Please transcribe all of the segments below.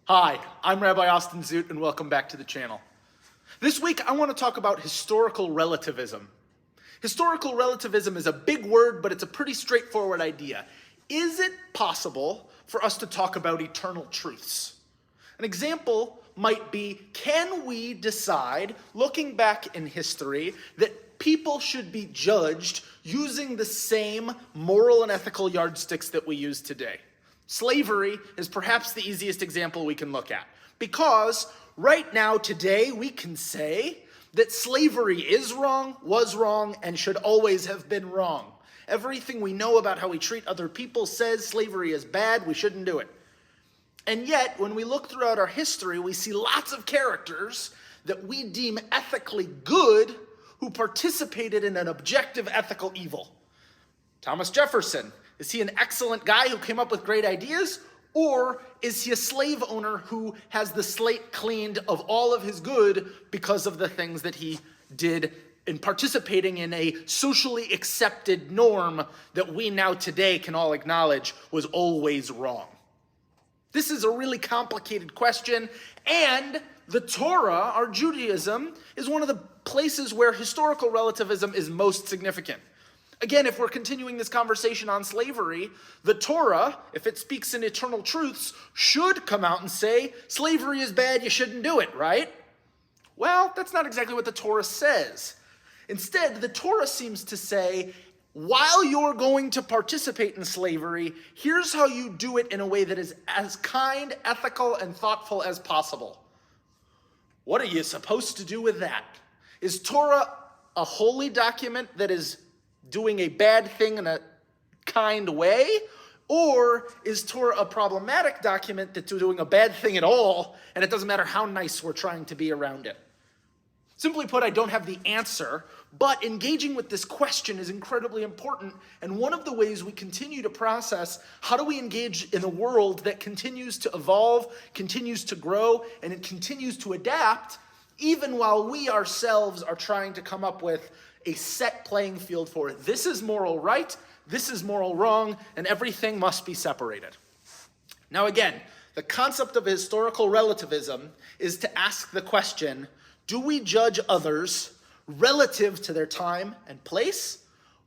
Hi, I'm Rabbi Zoot, and welcome back to the channel. This week, I want to talk about historical relativism. Historical relativism is a big word, but it's a pretty straightforward idea. Is it possible for us to talk about eternal truths? An example might be, can we decide, looking back in history, that people should be judged using the same moral and ethical yardsticks that we use today? Slavery is perhaps the easiest example we can look at, because right now, today, we can say that slavery is wrong, was wrong, and should always have been wrong. Everything we know about how we treat other people says slavery is bad, we shouldn't do it. And yet, when we look throughout our history, we see lots of characters that we deem ethically good who participated in an objective ethical evil. Thomas Jefferson. Is he an excellent guy who came up with great ideas? Or is he a slave owner who has the slate cleaned of all of his good because of the things that he did in participating in a socially accepted norm that we now today can all acknowledge was always wrong? This is a really complicated question, and the Torah, our Judaism, is one of the places where historical relativism is most significant. Again, if we're continuing this conversation on slavery, the Torah, if it speaks in eternal truths, should come out and say, slavery is bad, you shouldn't do it, right? Well, that's not exactly what the Torah says. Instead, the Torah seems to say, while you're going to participate in slavery, here's how you do it in a way that is as kind, ethical, and thoughtful as possible. What are you supposed to do with that? Is Torah a holy document that is doing a bad thing in a kind way? Or is Torah a problematic document that's doing a bad thing at all, and it doesn't matter how nice we're trying to be around it? Simply put, I don't have the answer, but engaging with this question is incredibly important, and one of the ways we continue to process how do we engage in a world that continues to evolve, continues to grow, and it continues to adapt, even while we ourselves are trying to come up with a set playing field for this is moral right, this is moral wrong, and everything must be separated. Now again, the concept of historical relativism is to ask the question, do we judge others relative to their time and place,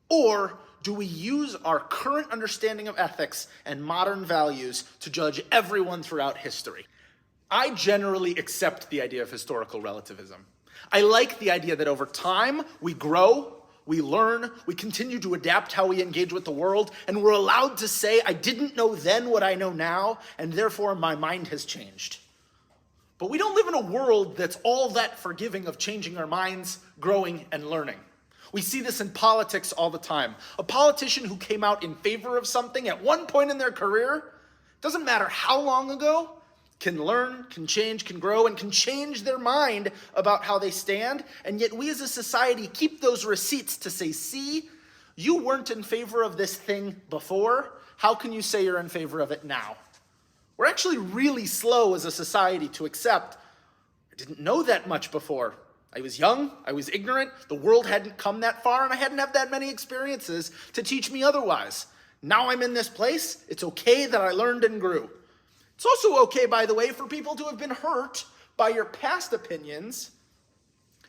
or do we use our current understanding of ethics and modern values to judge everyone throughout history? I generally accept the idea of historical relativism. I like the idea that over time, we grow, we learn, we continue to adapt how we engage with the world, and we're allowed to say, I didn't know then what I know now, and therefore my mind has changed. But we don't live in a world that's all that forgiving of changing our minds, growing, and learning. We see this in politics all the time. A politician who came out in favor of something at one point in their career, doesn't matter how long ago, can learn, can change, can grow, and can change their mind about how they stand. And yet we as a society keep those receipts to say, see, you weren't in favor of this thing before. How can you say you're in favor of it now? We're actually really slow as a society to accept, I didn't know that much before. I was young, I was ignorant, the world hadn't come that far, and I hadn't had that many experiences to teach me otherwise. Now I'm in this place, it's okay that I learned and grew. It's also okay, by the way, for people to have been hurt by your past opinions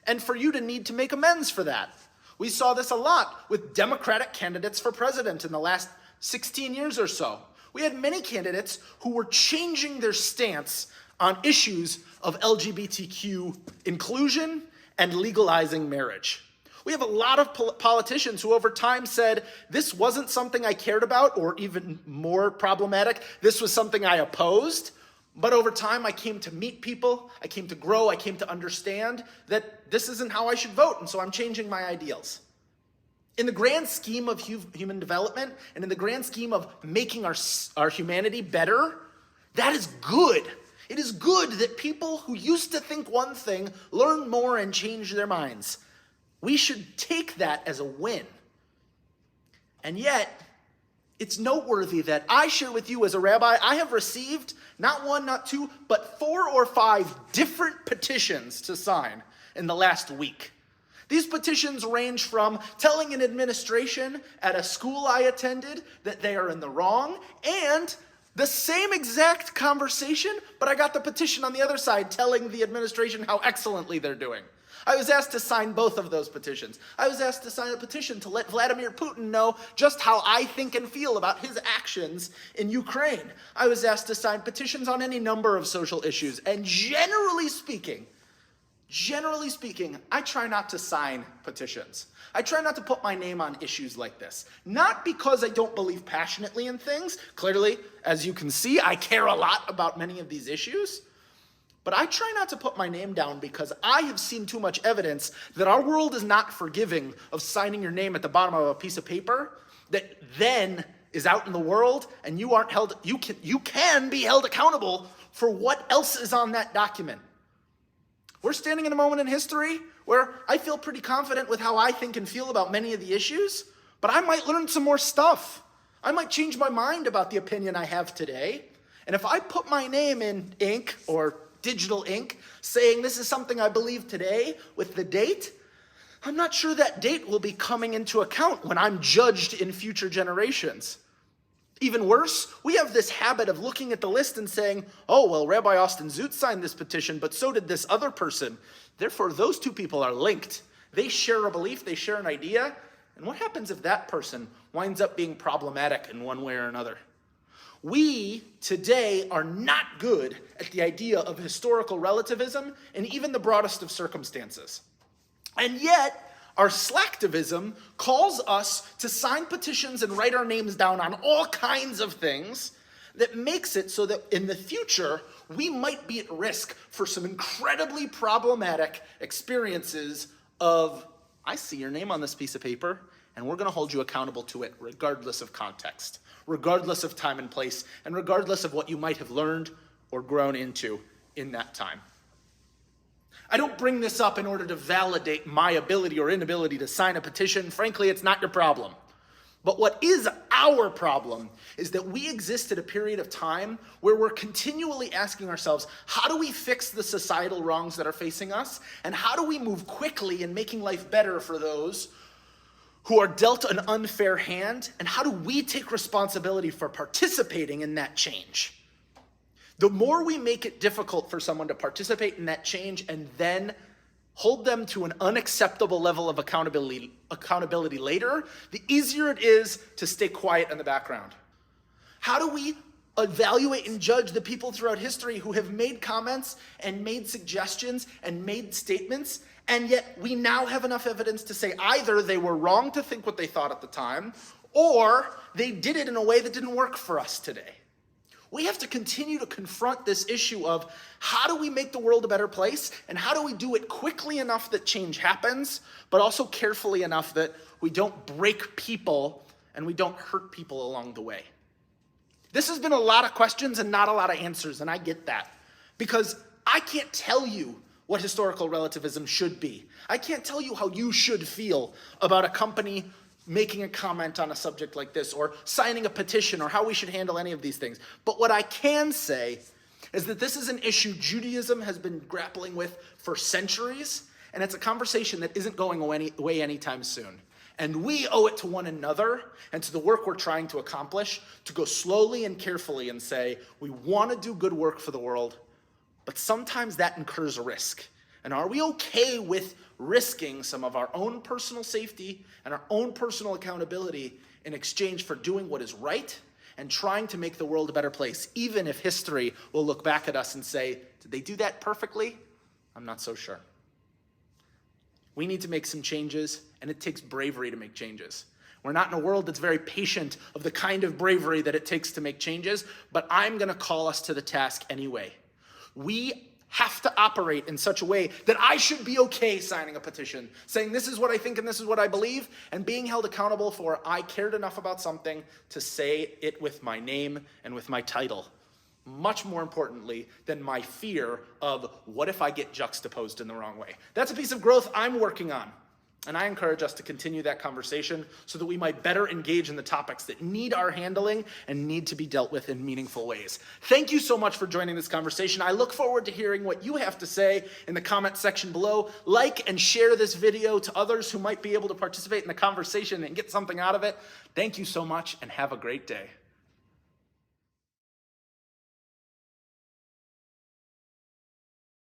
and for you to need to make amends for that. We saw this a lot with Democratic candidates for president in the last 16 years or so. We had many candidates who were changing their stance on issues of LGBTQ inclusion and legalizing marriage. We have a lot of politicians who over time said, this wasn't something I cared about, or even more problematic, this was something I opposed. But over time, I came to meet people, I came to grow, I came to understand that this isn't how I should vote, and so I'm changing my ideals. In the grand scheme of human development, and in the grand scheme of making our humanity better, that is good. It is good that people who used to think one thing learn more and change their minds. We should take that as a win. And yet, it's noteworthy that I share with you as a rabbi, I have received not one, not two, but 4 or 5 different petitions to sign in the last week. These petitions range from telling an administration at a school I attended that they are in the wrong, and The same exact conversation, but I got the petition on the other side telling the administration how excellently they're doing. I was asked to sign both of those petitions. I was asked to sign a petition to let Vladimir Putin know just how I think and feel about his actions in Ukraine. I was asked to sign petitions on any number of social issues. And generally speaking, I try not to sign petitions. I try not to put my name on issues like this. Not because I don't believe passionately in things. Clearly, as you can see, I care a lot about many of these issues. But I try not to put my name down because I have seen too much evidence that our world is not forgiving of signing your name at the bottom of a piece of paper that then is out in the world and you can be held accountable for what else is on that document. We're standing in a moment in history where I feel pretty confident with how I think and feel about many of the issues, but I might learn some more stuff. I might change my mind about the opinion I have today. And if I put my name in ink or digital ink saying this is something I believe today with the date, I'm not sure that date will be coming into account when I'm judged in future generations. Even worse, we have this habit of looking at the list and saying, oh, well, Rabbi Austin Zoot signed this petition, but so did this other person. Therefore, those two people are linked. They share a belief, they share an idea. And what happens if that person winds up being problematic in one way or another? We today are not good at the idea of historical relativism in even the broadest of circumstances. And yet, our slacktivism calls us to sign petitions and write our names down on all kinds of things that makes it so that in the future, we might be at risk for some incredibly problematic experiences of, I see your name on this piece of paper, and we're going to hold you accountable to it regardless of context, regardless of time and place, and regardless of what you might have learned or grown into in that time. I don't bring this up in order to validate my ability or inability to sign a petition. Frankly, it's not your problem. But what is our problem is that we exist at a period of time where we're continually asking ourselves, how do we fix the societal wrongs that are facing us? And how do we move quickly in making life better for those who are dealt an unfair hand? And how do we take responsibility for participating in that change? The more we make it difficult for someone to participate in that change and then hold them to an unacceptable level of accountability later, the easier it is to stay quiet in the background. How do we evaluate and judge the people throughout history who have made comments and made suggestions and made statements, and yet we now have enough evidence to say either they were wrong to think what they thought at the time, or they did it in a way that didn't work for us today? We have to continue to confront this issue of how do we make the world a better place, and how do we do it quickly enough that change happens, but also carefully enough that we don't break people and we don't hurt people along the way. This has been a lot of questions and not a lot of answers, and I get that. Because I can't tell you what historical relativism should be. I can't tell you how you should feel about a company making a comment on a subject like this, or signing a petition, or how we should handle any of these things. But what I can say is that this is an issue Judaism has been grappling with for centuries, and it's a conversation that isn't going away anytime soon. And we owe it to one another and to the work we're trying to accomplish to go slowly and carefully and say, we want to do good work for the world, but sometimes that incurs a risk. And are we okay with risking some of our own personal safety and our own personal accountability in exchange for doing what is right and trying to make the world a better place, even if history will look back at us and say, did they do that perfectly? I'm not so sure. We need to make some changes, and it takes bravery to make changes. We're not in a world that's very patient of the kind of bravery that it takes to make changes, but I'm going to call us to the task anyway. We have to operate in such a way that I should be okay signing a petition, saying this is what I think and this is what I believe, and being held accountable for I cared enough about something to say it with my name and with my title. Much more importantly than my fear of what if I get juxtaposed in the wrong way. That's a piece of growth I'm working on. And I encourage us to continue that conversation so that we might better engage in the topics that need our handling and need to be dealt with in meaningful ways. Thank you so much for joining this conversation. I look forward to hearing what you have to say in the comment section below. Like and share this video to others who might be able to participate in the conversation and get something out of it. Thank you so much and have a great day.